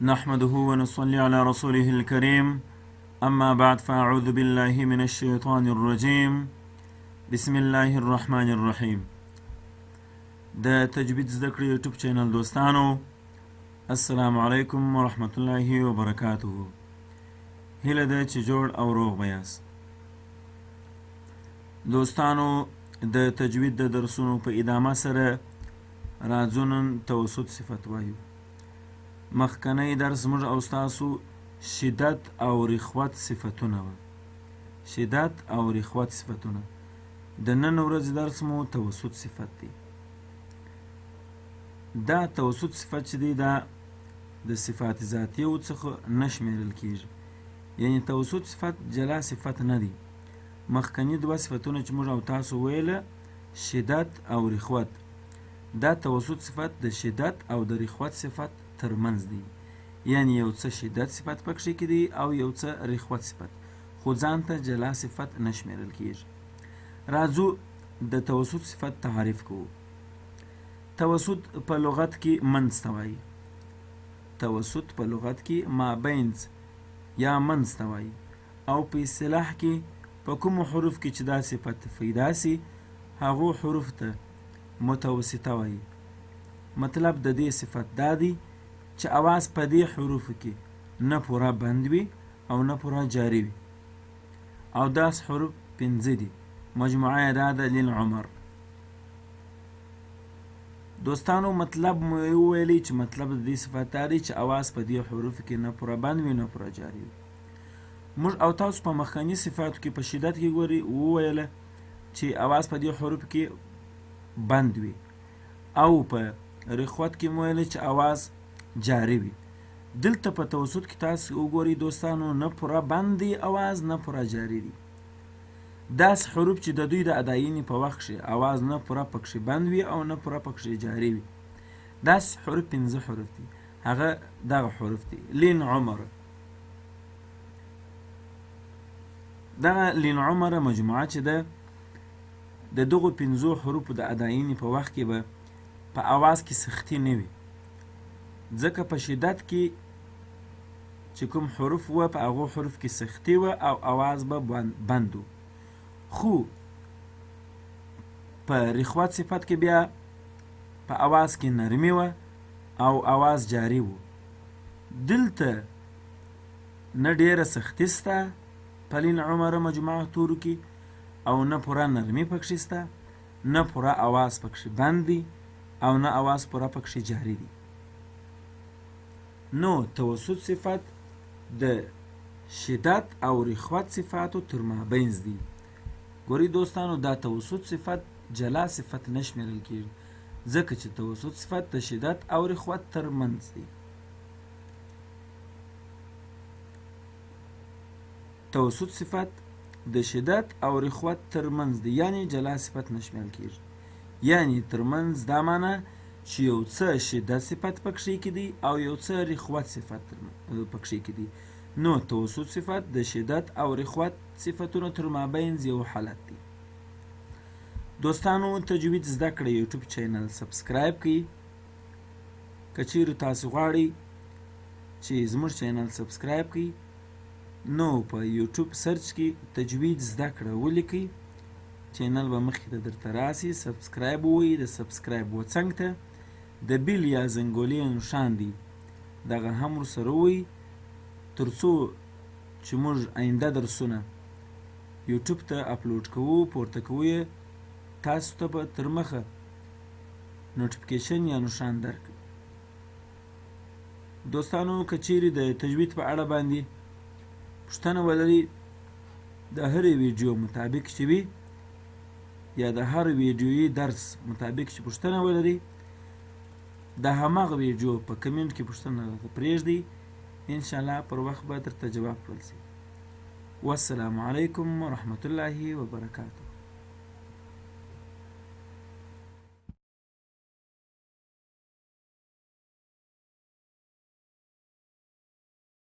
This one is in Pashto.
نحمده ونصلي على رسوله الكريم أما بعد فأعوذ بالله من الشيطان الرجيم بسم الله الرحمن الرحيم. د تجوید زده کړې یوټیوب چینل دوستانو، السلام علیکم ورحمة الله وبرکاته. هیله ده چې جوړ او روغ به یاست. دوستانو، د تجوید د درسونو په ادامه سره راځو نن توسط صفت وایو. مخکنی درس موږ او ستاسو شدت او رخوت صفتونه وه. شدت او رخوت صفتونه. د نن ورځې درس مو توسط صفت دی. دا توسط صفت چې دی دا د صفات ذاتیو څخه نه شمیرل کیږي. یعنی توسط صفت جلا صفت نه دی. مخکنی دوه صفتونه چې موږ او تاسو ویله، شدت او رخوت، دا توسط صفت د شدت او د رخوت صفت ترمنځ دی. یعنی یو څه شدت صفت پکښې کې دی او یو څه رخوت صفت، خو ځان ته جلا صفت نه شمیرل کیږي. راځو د توسط صفت تعریف کوو. توسط په لغت کې منځ ته وایي. توسط په لغت کې مابینځ یا منځ ته وایي، او په اصطلاح کې په کومو حروف کې چې دا صفت پیدا سي هغو حروف ته متوسطه وایي. مطلب د دې صفت دا دی چې اواز په دې حروفو کې نه پوره بند وي او نه پوره جاري وي. او داس حروف 5 دي. مجموعه یې دا ده للعمر. دوستانو، مطلب مو ویلی چې مطلب د دې صفت دا دی چې اواز په دې حروفو کې نه پوره بند وي نه پوره جاري وي. موږ او تاسو په مخکني صفاتو کې په شدت کې ګوري وویله چې اواز په دې حروفو کې بند وي، او په رخوت کې مو ویله چې اواز جاری وي. دلته په توسط کې تاسو وګورئ دوستانو، نه پوره بند دی اواز، نه پوره جاری دی. داس حروف چې د دوی د اداینې په وخت کې اواز نه پوره پکښې بند وي او نه پوره پکښې جاری وي. داس حروف 5 حروف دي. هغه دغه حروف دي: لین عمر. دغه لین عمر مجموعه چې ده د دغو 5 حروفو د اداینې په وخت کې به په اواز کې سختي نه وي. ځکه په شدت کې چې کوم حروف وه په هغو حروف کې سختي وه او اواز به بند و. خو په رخوت صفت کې بیا په اواز کې نرمي وه او اواز جاري و. دلته نه ډیره سختي سته په لین عمر مجموعه تورو کې، او نه پوره نرمي پکښې سته، نه پوره اواز پکښې بند دی، او نه اواز پوره پکښې جاري دی. نو توسط صفت د شدت او رخوت صفاتو تر مابینځ دی. ګورئ دوستانو، دا توسط صفت جلا صفت نه شمیرل کیږي، ځکه چې توسط صفت د شدت او رخوت تر منځ دی. توسط صفت د شدت او رخوت تر منځ دی، یعنی جلا صفت نه شمیرل کیږي. یعنی تر منځ دا معنی چې یو څه شدت صفت پکښې کې دی او یو څه رخوت صفت پکښې کې دی. نو توسط صفت د شدت او رخوت صفتونو تر مابینځ یو حالت دی. دوستانو، تجوید زده کړه یوټیوب چینل سبسکرایب کړئ. که چیرې تاسو غواړئ چې زموږ چینل سبسکرایب کړئ، نو په یوټیوب سرچ کې تجوید زده کړه ولیکئ. چینل به مخکې ته درته راسي. سبسکرایب ووایئ. د سبسکرایب وڅنګ ته د بیل یا زنګولې نښان دی، دغه هم ورسره ووایئ، تر څو چې موږ آینده درسونه یوټیوب ته اپلوډ کوو، پورته کوو یې، تاسو ته به تر مخه نوټیفیکیشن یا نښان درکړي. دوستانو، که چیرې د تجوید په اړه باندې پوښتنه ولرئ، د هرې ویډیو مطابق چې وي یا د هر ویډیویي درس مطابق چې پوښتنه ولرئ، د هماغه ویډیو په کمنټ کې پوښتنه راته پرېږدئ. انشاءالله پر وخت به درته جواب کړل شي. والسلام علیکم ورحمة الله وبرکاته.